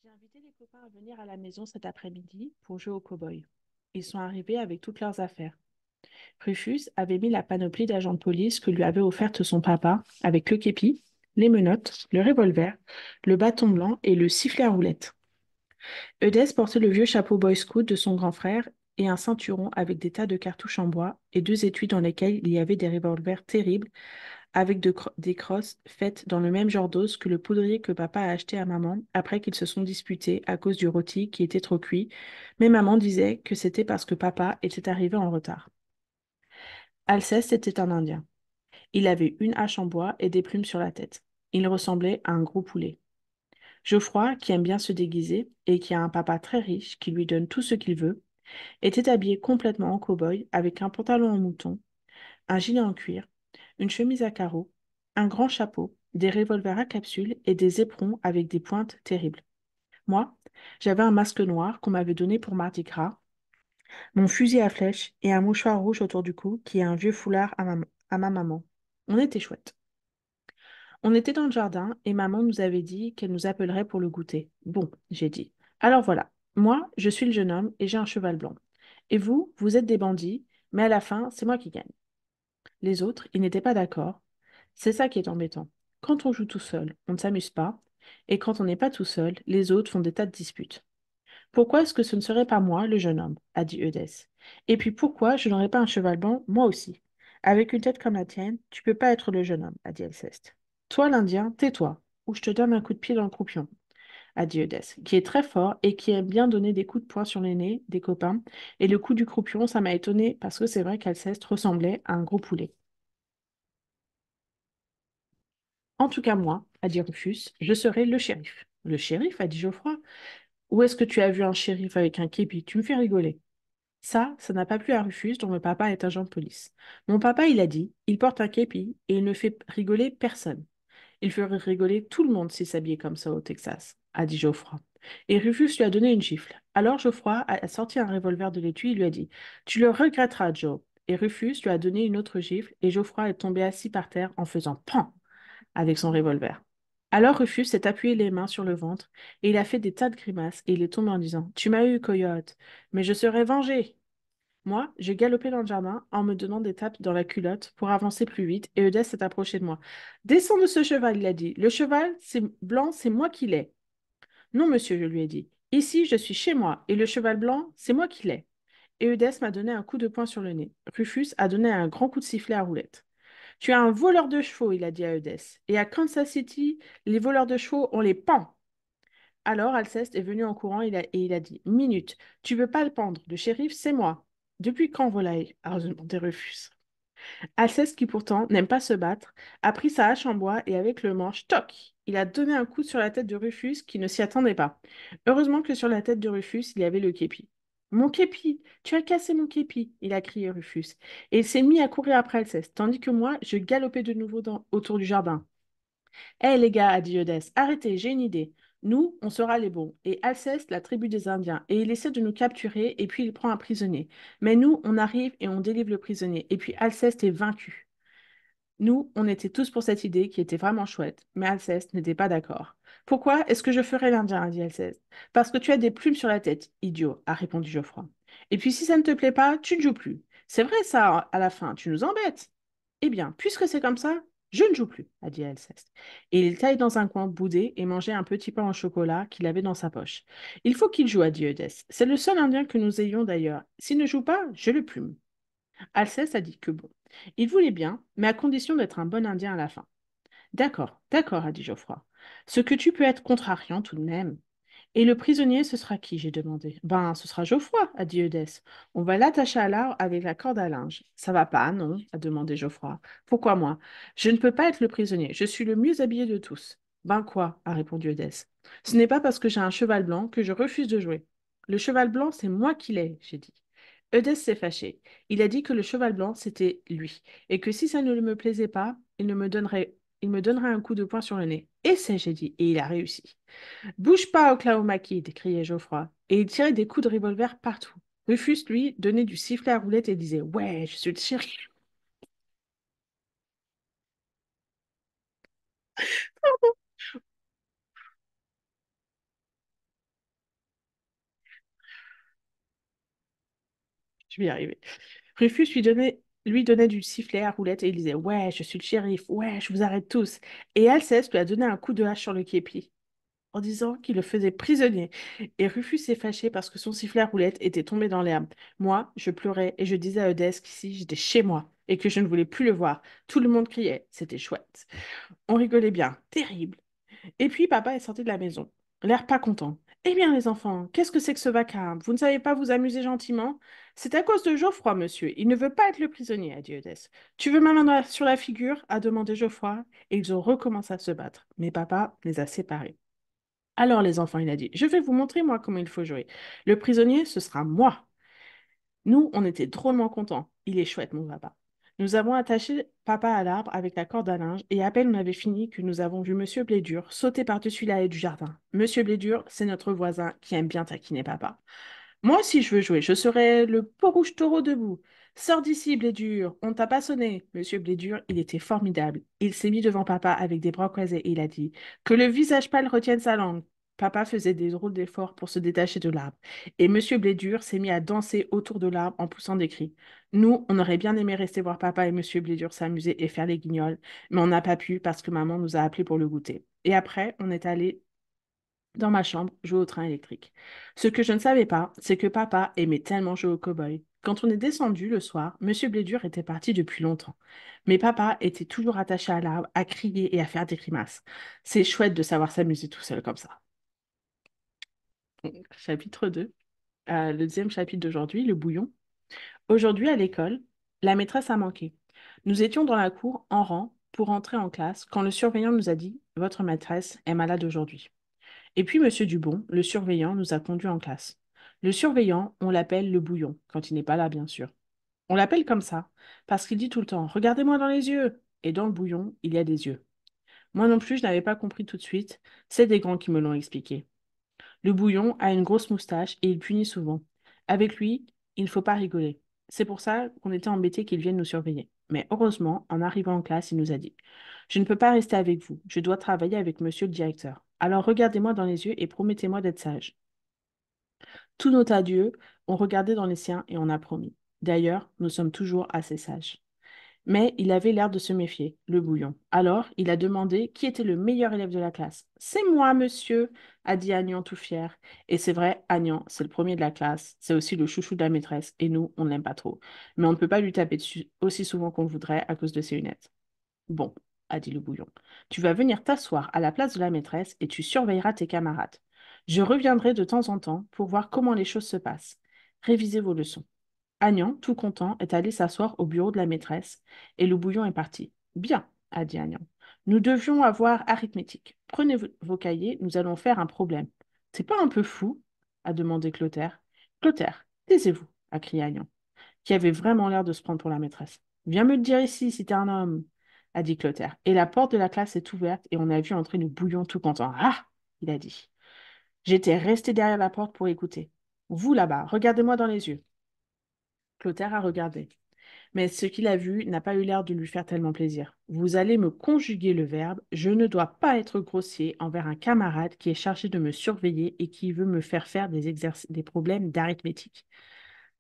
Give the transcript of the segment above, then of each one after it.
J'ai invité les copains à venir à la maison cet après-midi pour jouer au cow-boy. Ils sont arrivés avec toutes leurs affaires. Rufus avait mis la panoplie d'agents de police que lui avait offerte son papa, avec le képi, les menottes, le revolver, le bâton blanc et le sifflet à roulette. Eudès portait le vieux chapeau boy scout de son grand frère et un ceinturon avec des tas de cartouches en bois et deux étuis dans lesquels il y avait des revolvers terribles avec des crosses faites dans le même genre d'os que le poudrier que papa a acheté à maman après qu'ils se sont disputés à cause du rôti qui était trop cuit, mais maman disait que c'était parce que papa était arrivé en retard. Alceste était un Indien. Il avait une hache en bois et des plumes sur la tête. Il ressemblait à un gros poulet. Geoffroy, qui aime bien se déguiser et qui a un papa très riche qui lui donne tout ce qu'il veut, était habillé complètement en cow-boy avec un pantalon en mouton, un gilet en cuir, une chemise à carreaux, un grand chapeau, des revolvers à capsule et des éperons avec des pointes terribles. Moi, j'avais un masque noir qu'on m'avait donné pour Mardi Gras, mon fusil à flèche et un mouchoir rouge autour du cou qui est un vieux foulard à ma maman. On était chouettes. On était dans le jardin et maman nous avait dit qu'elle nous appellerait pour le goûter. Bon, j'ai dit. Alors voilà, moi, je suis le jeune homme et j'ai un cheval blanc. Et vous, vous êtes des bandits, mais à la fin, c'est moi qui gagne. Les autres, ils n'étaient pas d'accord. C'est ça qui est embêtant. Quand on joue tout seul, on ne s'amuse pas, et quand on n'est pas tout seul, les autres font des tas de disputes. Pourquoi est-ce que ce ne serait pas moi, le jeune homme a dit Eudès. Et puis pourquoi je n'aurais pas un cheval blanc, moi aussi? Avec une tête comme la tienne, tu peux pas être le jeune homme, a dit Alceste. Toi, l'Indien, tais-toi, ou je te donne un coup de pied dans le croupion, a dit Eudès, qui est très fort et qui aime bien donner des coups de poing sur les nez des copains. Et le coup du croupion, ça m'a étonné parce que c'est vrai qu'Alceste ressemblait à un gros poulet. En tout cas, moi, a dit Rufus, je serai le shérif. Le shérif, a dit Geoffroy. Où est-ce que tu as vu un shérif avec un képi? Tu me fais rigoler. Ça n'a pas plu à Rufus, dont le papa est agent de police. Mon papa, il a dit, il porte un képi et il ne fait rigoler personne. Il ferait rigoler tout le monde s'il s'habillait comme ça au Texas, a dit Geoffroy. Et Rufus lui a donné une gifle. Alors Geoffroy a sorti un revolver de l'étui et lui a dit, tu le regretteras, Joe. Et Rufus lui a donné une autre gifle et Geoffroy est tombé assis par terre en faisant pan avec son revolver. Alors Rufus s'est appuyé les mains sur le ventre et il a fait des tas de grimaces et il est tombé en disant, tu m'as eu, coyote, mais je serai vengé. Moi, j'ai galopé dans le jardin en me donnant des tapes dans la culotte pour avancer plus vite et Eudès s'est approché de moi. Descends de ce cheval, il a dit. Le cheval, c'est blanc, c'est moi qui l'ai. Non, monsieur, je lui ai dit. Ici, je suis chez moi et le cheval blanc, c'est moi qui l'ai. Et Eudès m'a donné un coup de poing sur le nez. Rufus a donné un grand coup de sifflet à roulette. Tu es un voleur de chevaux, il a dit à Eudès. Et à Kansas City, les voleurs de chevaux, on les pend. Alors Alceste est venu en courant et il a dit, Minute, tu veux pas le pendre, le shérif, c'est moi. Depuis quand, volaille? A demandé Rufus. Alceste, qui pourtant n'aime pas se battre, a pris sa hache en bois et avec le manche, toc, il a donné un coup sur la tête de Rufus qui ne s'y attendait pas. Heureusement que sur la tête de Rufus, il y avait le képi. Mon képi, tu as cassé mon képi, il a crié Rufus. Et il s'est mis à courir après Alceste, tandis que moi, je galopais de nouveau autour du jardin. Hé les gars, a dit Eudès, arrêtez, j'ai une idée. Nous, on sera les bons, et Alceste, la tribu des Indiens, et il essaie de nous capturer, et puis il prend un prisonnier. Mais nous, on arrive et on délivre le prisonnier, et puis Alceste est vaincu. Nous, on était tous pour cette idée qui était vraiment chouette, mais Alceste n'était pas d'accord. Pourquoi est-ce que je ferais l'Indien, a dit Alceste. Parce que tu as des plumes sur la tête, idiot, a répondu Geoffroy. Et puis si ça ne te plaît pas, tu ne joues plus. C'est vrai ça, à la fin, tu nous embêtes. Eh bien, puisque c'est comme ça, je ne joue plus, a dit Alceste. Et il taille dans un coin boudé et mangeait un petit pain au chocolat qu'il avait dans sa poche. Il faut qu'il joue, a dit Eudès. C'est le seul Indien que nous ayons d'ailleurs. S'il ne joue pas, je le plume. Alceste a dit que bon. Il voulait bien, mais à condition d'être un bon Indien à la fin. D'accord, d'accord, a dit Geoffroy. Ce que tu peux être contrariant tout de même. Et le prisonnier, ce sera qui? J'ai demandé. Ben, ce sera Geoffroy, a dit Eudès. On va l'attacher à l'arbre avec la corde à linge. Ça va pas, non? A demandé Geoffroy. Pourquoi moi? Je ne peux pas être le prisonnier. Je suis le mieux habillé de tous. Ben quoi? A répondu Eudès. Ce n'est pas parce que j'ai un cheval blanc que je refuse de jouer. Le cheval blanc, c'est moi qui l'ai, j'ai dit. Eudès s'est fâché. Il a dit que le cheval blanc, c'était lui, et que si ça ne me plaisait pas, il me donnerait un coup de poing sur le nez. Essaie, j'ai dit, et il a réussi. Bouge pas, Oklahoma Kid, criait Geoffroy, et il tirait des coups de revolver partout. Rufus, lui, donnait du sifflet à roulette et disait ouais, je suis le shérif. Je vais y arriver. Rufus lui donnait du sifflet à roulette et il disait: Ouais, je suis le shérif, ouais, je vous arrête tous. Et Alceste lui a donné un coup de hache sur le képi en disant qu'il le faisait prisonnier. Et Rufus s'est fâché parce que son sifflet à roulette était tombé dans l'herbe. Moi, je pleurais et je disais à Eudès qu'ici, j'étais chez moi et que je ne voulais plus le voir. Tout le monde criait, c'était chouette. On rigolait bien, terrible. Et puis papa est sorti de la maison, l'air pas content. Eh bien, les enfants, qu'est-ce que c'est que ce vacarme? Vous ne savez pas vous amuser gentiment? C'est à cause de Geoffroy, monsieur. Il ne veut pas être le prisonnier, a dit Eudès. Tu veux ma main sur la figure? A demandé Geoffroy, et ils ont recommencé à se battre. Mais papa les a séparés. Alors, les enfants, il a dit, je vais vous montrer, moi, comment il faut jouer. Le prisonnier, ce sera moi. Nous, on était drôlement contents. Il est chouette, mon papa. Nous avons attaché papa à l'arbre avec la corde à linge et à peine on avait fini que nous avons vu Monsieur Blédur sauter par-dessus la haie du jardin. Monsieur Blédur, c'est notre voisin qui aime bien taquiner papa. Moi aussi, je veux jouer. Je serai le peau rouge taureau debout. Sors d'ici, Blédur. On ne t'a pas sonné. Monsieur Blédur, il était formidable. Il s'est mis devant papa avec des bras croisés et il a dit que le visage pâle retienne sa langue. Papa faisait des drôles d'efforts pour se détacher de l'arbre. Et Monsieur Blédur s'est mis à danser autour de l'arbre en poussant des cris. Nous, on aurait bien aimé rester voir papa et Monsieur Blédur s'amuser et faire les guignols, mais on n'a pas pu parce que maman nous a appelés pour le goûter. Et après, on est allé dans ma chambre, jouer au train électrique. Ce que je ne savais pas, c'est que papa aimait tellement jouer au cow-boy. Quand on est descendu le soir, Monsieur Blédur était parti depuis longtemps. Mais papa était toujours attaché à l'arbre, à crier et à faire des grimaces. C'est chouette de savoir s'amuser tout seul comme ça. Chapitre 2. Le deuxième chapitre d'aujourd'hui, le bouillon. Aujourd'hui, à l'école, la maîtresse a manqué. Nous étions dans la cour, en rang, pour entrer en classe, quand le surveillant nous a dit: Votre maîtresse est malade aujourd'hui. Et puis Monsieur Dubon, le surveillant, nous a conduits en classe. Le surveillant, on l'appelle le bouillon, quand il n'est pas là, bien sûr. On l'appelle comme ça, parce qu'il dit tout le temps: Regardez-moi dans les yeux. Et dans le bouillon, il y a des yeux. Moi non plus, je n'avais pas compris tout de suite. C'est des grands qui me l'ont expliqué. Le bouillon a une grosse moustache et il punit souvent. Avec lui, il ne faut pas rigoler. C'est pour ça qu'on était embêtés qu'il vienne nous surveiller. Mais heureusement, en arrivant en classe, il nous a dit: Je ne peux pas rester avec vous. Je dois travailler avec monsieur le directeur. Alors regardez-moi dans les yeux et promettez-moi d'être sage. Tous nos adieux, on regardait dans les siens et on a promis. D'ailleurs, nous sommes toujours assez sages. Mais il avait l'air de se méfier, le bouillon. Alors, il a demandé qui était le meilleur élève de la classe. C'est moi, monsieur, a dit Agnan tout fier. Et c'est vrai, Agnan, c'est le premier de la classe, c'est aussi le chouchou de la maîtresse, et nous, on ne l'aime pas trop. Mais on ne peut pas lui taper dessus aussi souvent qu'on le voudrait à cause de ses lunettes. Bon, a dit le bouillon, tu vas venir t'asseoir à la place de la maîtresse et tu surveilleras tes camarades. Je reviendrai de temps en temps pour voir comment les choses se passent. Révisez vos leçons. Agnan, tout content, est allé s'asseoir au bureau de la maîtresse et le bouillon est parti. Bien, a dit Agnan. Nous devions avoir arithmétique. Prenez vos cahiers, nous allons faire un problème. C'est pas un peu fou? A demandé Clotaire. Clotaire, taisez-vous, a crié Agnan, qui avait vraiment l'air de se prendre pour la maîtresse. Viens me le dire ici si t'es un homme, a dit Clotaire. Et la porte de la classe est ouverte et on a vu entrer le bouillon tout content. Ah, il a dit. J'étais resté derrière la porte pour écouter. Vous là-bas, regardez-moi dans les yeux. Clotaire a regardé. Mais ce qu'il a vu n'a pas eu l'air de lui faire tellement plaisir. Vous allez me conjuguer le verbe: je ne dois pas être grossier envers un camarade qui est chargé de me surveiller et qui veut me faire faire des problèmes d'arithmétique.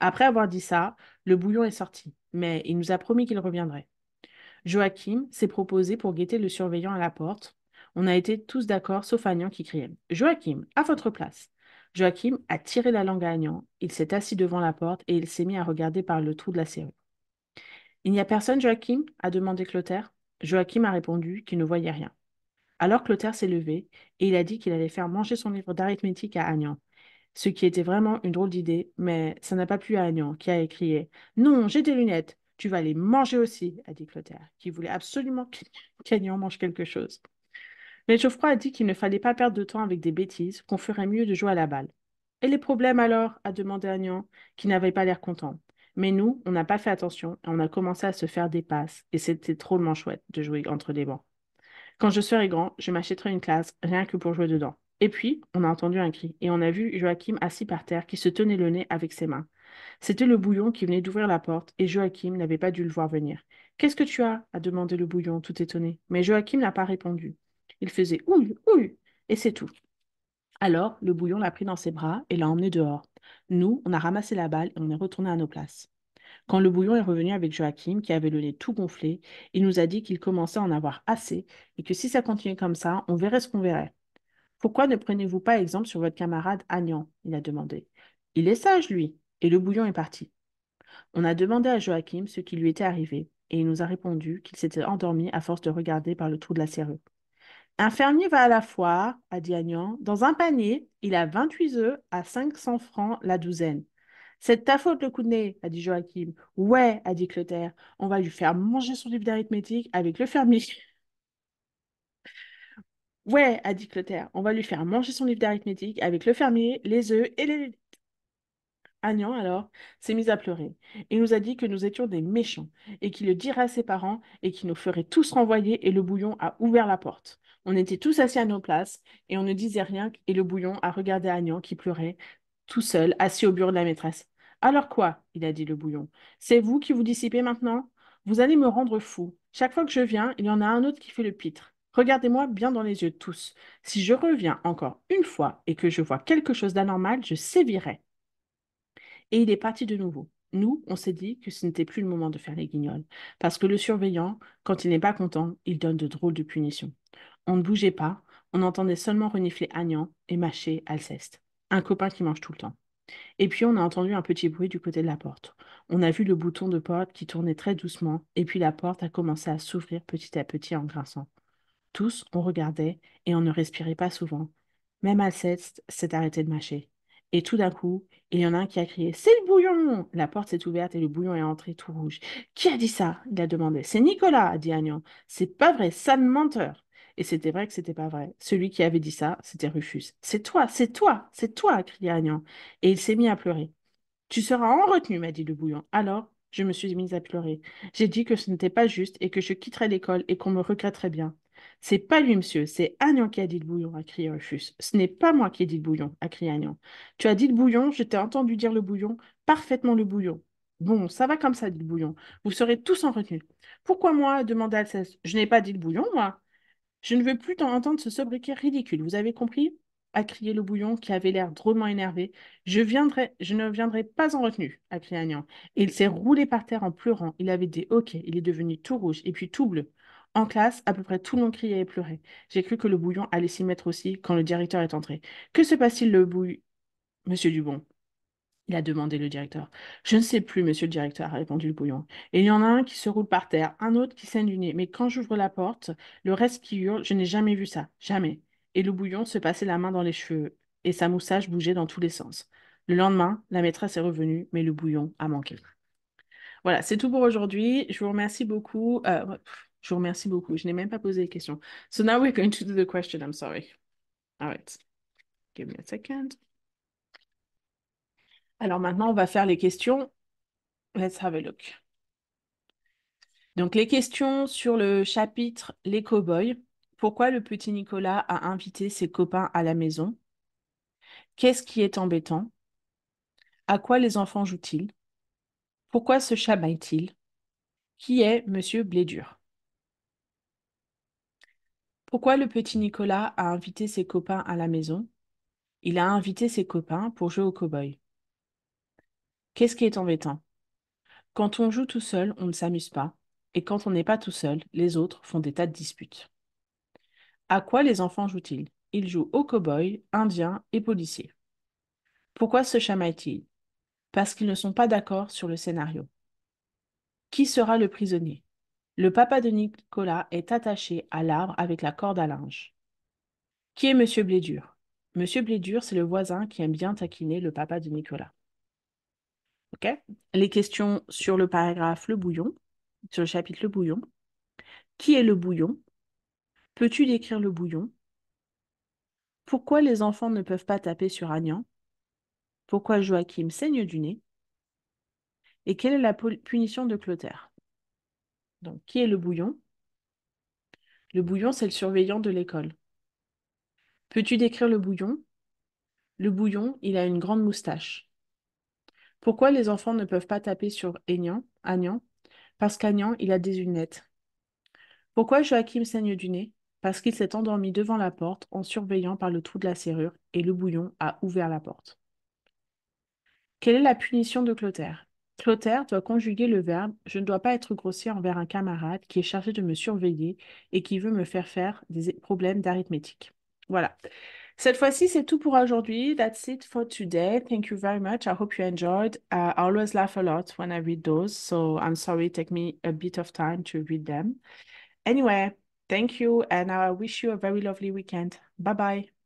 Après avoir dit ça, le bouillon est sorti, mais il nous a promis qu'il reviendrait. Joachim s'est proposé pour guetter le surveillant à la porte. On a été tous d'accord, sauf Agnan qui criait: Joachim, à votre place. Joachim a tiré la langue à Agnan, il s'est assis devant la porte et il s'est mis à regarder par le trou de la serrure. Il n'y a personne, Joachim? A demandé Clotaire. Joachim a répondu qu'il ne voyait rien. Alors Clotaire s'est levé et il a dit qu'il allait faire manger son livre d'arithmétique à Agnan, ce qui était vraiment une drôle d'idée, mais ça n'a pas plu à Agnan, qui a écrié: Non, j'ai des lunettes, tu vas les manger aussi, a dit Clotaire, qui voulait absolument qu'Agnan mange quelque chose. Mais Geoffroy a dit qu'il ne fallait pas perdre de temps avec des bêtises, qu'on ferait mieux de jouer à la balle. Et les problèmes alors? A demandé Agnan, qui n'avait pas l'air content. Mais nous, on n'a pas fait attention et on a commencé à se faire des passes, et c'était drôlement chouette de jouer entre les bancs. Quand je serai grand, je m'achèterai une classe, rien que pour jouer dedans. Et puis, on a entendu un cri, et on a vu Joachim assis par terre qui se tenait le nez avec ses mains. C'était le bouillon qui venait d'ouvrir la porte, et Joachim n'avait pas dû le voir venir. Qu'est-ce que tu as? A demandé le bouillon, tout étonné. Mais Joachim n'a pas répondu. Il faisait ouille, ouille, et c'est tout. Alors, le bouillon l'a pris dans ses bras et l'a emmené dehors. Nous, on a ramassé la balle et on est retourné à nos places. Quand le bouillon est revenu avec Joachim, qui avait le nez tout gonflé, il nous a dit qu'il commençait à en avoir assez et que si ça continuait comme ça, on verrait ce qu'on verrait. Pourquoi ne prenez-vous pas exemple sur votre camarade Agnan? Il a demandé. Il est sage, lui. Et le bouillon est parti. On a demandé à Joachim ce qui lui était arrivé, et il nous a répondu qu'il s'était endormi à force de regarder par le trou de la serrure. Un fermier va à la foire, a dit Agnan. Dans un panier, il a 28 œufs à 500 francs la douzaine. C'est de ta faute le coup de nez, a dit Joachim. Ouais, a dit Clotaire. On va lui faire manger son livre d'arithmétique avec le fermier. Ouais, a dit Clotaire. On va lui faire manger son livre d'arithmétique avec le fermier, les œufs et les... Agnan, alors, s'est mis à pleurer. Il nous a dit que nous étions des méchants et qu'il le dirait à ses parents et qu'il nous ferait tous renvoyer et le bouillon a ouvert la porte. On était tous assis à nos places et on ne disait rien et le bouillon a regardé Agnan qui pleurait tout seul, assis au bureau de la maîtresse. Alors quoi? Il a dit le bouillon. C'est vous qui vous dissipez maintenant? Vous allez me rendre fou. Chaque fois que je viens, il y en a un autre qui fait le pitre. Regardez-moi bien dans les yeux tous. Si je reviens encore une fois et que je vois quelque chose d'anormal, je sévirai. Et il est parti de nouveau. Nous, on s'est dit que ce n'était plus le moment de faire les guignols, parce que le surveillant, quand il n'est pas content, il donne de drôles de punitions. On ne bougeait pas, on entendait seulement renifler Agnan et mâcher Alceste, un copain qui mange tout le temps. Et puis on a entendu un petit bruit du côté de la porte. On a vu le bouton de porte qui tournait très doucement, et puis la porte a commencé à s'ouvrir petit à petit en grinçant. Tous, on regardait et on ne respirait pas souvent. Même Alceste s'est arrêté de mâcher. Et tout d'un coup, il y en a un qui a crié: C'est le bouillon! La porte s'est ouverte et le bouillon est entré tout rouge. Qui a dit ça? Il a demandé. C'est Nicolas, a dit Agnan. C'est pas vrai, sale menteur! Et c'était vrai que c'était pas vrai. Celui qui avait dit ça, c'était Rufus. C'est toi, c'est toi, c'est toi, a crié Agnan. Et il s'est mis à pleurer. Tu seras en retenue, m'a dit le bouillon. Alors, je me suis mise à pleurer. J'ai dit que ce n'était pas juste et que je quitterais l'école et qu'on me regretterait bien. C'est pas lui, monsieur, c'est Agnan qui a dit le bouillon, a crié Rufus. Ce n'est pas moi qui ai dit le bouillon, a crié Agnan. Tu as dit le bouillon, je t'ai entendu dire le bouillon, parfaitement le bouillon. Bon, ça va comme ça, dit le bouillon. Vous serez tous en retenue. Pourquoi moi? Demanda Alceste. Je n'ai pas dit le bouillon, moi. Je ne veux plus entendre ce sobriquet ridicule, vous avez compris? A crié le bouillon qui avait l'air drôlement énervé. Je ne viendrai pas en retenue, a crié Agnan. Et il s'est roulé par terre en pleurant. Il avait des hoquets, il est devenu tout rouge et puis tout bleu. En classe, à peu près tout le monde criait et pleurait. J'ai cru que le bouillon allait s'y mettre aussi quand le directeur est entré. Que se passe-t-il, le bouillon? Monsieur Dubon, il a demandé le directeur. Je ne sais plus, monsieur le directeur, a répondu le bouillon. Et il y en a un qui se roule par terre, un autre qui saigne du nez. Mais quand j'ouvre la porte, le reste qui hurle, je n'ai jamais vu ça. Jamais. Et le bouillon se passait la main dans les cheveux et sa moustache bougeait dans tous les sens. Le lendemain, la maîtresse est revenue, mais le bouillon a manqué. Voilà, c'est tout pour aujourd'hui. Je vous remercie beaucoup. Je vous remercie beaucoup. Je n'ai même pas posé les questions. So now we're going to do the question. I'm sorry. All right. Give me a second. Alors maintenant, on va faire les questions. Let's have a look. Donc, les questions sur le chapitre Les cow-boys. Pourquoi le petit Nicolas a invité ses copains à la maison? Qu'est-ce qui est embêtant? À quoi les enfants jouent-ils? Pourquoi se chamaillent-ils? Qui est Monsieur Blédur? Pourquoi le petit Nicolas a invité ses copains à la maison? Il a invité ses copains pour jouer au cow-boy. Qu'est-ce qui est embêtant? Quand on joue tout seul, on ne s'amuse pas. Et quand on n'est pas tout seul, les autres font des tas de disputes. À quoi les enfants jouent-ils? Ils jouent au cow-boy, indien et policier. Pourquoi se chamaillent-ils? Parce qu'ils ne sont pas d'accord sur le scénario. Qui sera le prisonnier? Le papa de Nicolas est attaché à l'arbre avec la corde à linge. Qui est Monsieur Blédur? Monsieur Blédur, c'est le voisin qui aime bien taquiner le papa de Nicolas. OK? Les questions sur le paragraphe Le Bouillon, sur le chapitre Le Bouillon. Qui est le bouillon? Peux-tu décrire le bouillon? Pourquoi les enfants ne peuvent pas taper sur Agnan? Pourquoi Joachim saigne du nez? Et quelle est la punition de Clotaire? Donc, qui est le bouillon? Le bouillon, c'est le surveillant de l'école. Peux-tu décrire le bouillon? Le bouillon, il a une grande moustache. Pourquoi les enfants ne peuvent pas taper sur Agnan? Parce qu'Agnan, il a des lunettes. Pourquoi Joachim saigne du nez? Parce qu'il s'est endormi devant la porte en surveillant par le trou de la serrure et le bouillon a ouvert la porte. Quelle est la punition de Clotaire? Clotaire doit conjuguer le verbe je ne dois pas être grossier envers un camarade qui est chargé de me surveiller et qui veut me faire des problèmes d'arithmétique. Voilà. Cette fois-ci, c'est tout pour aujourd'hui. That's it for today. Thank you very much. I hope you enjoyed. I always laugh a lot when I read those, so I'm sorry it take me a bit of time to read them. Anyway, thank you, and I wish you a very lovely weekend. Bye bye.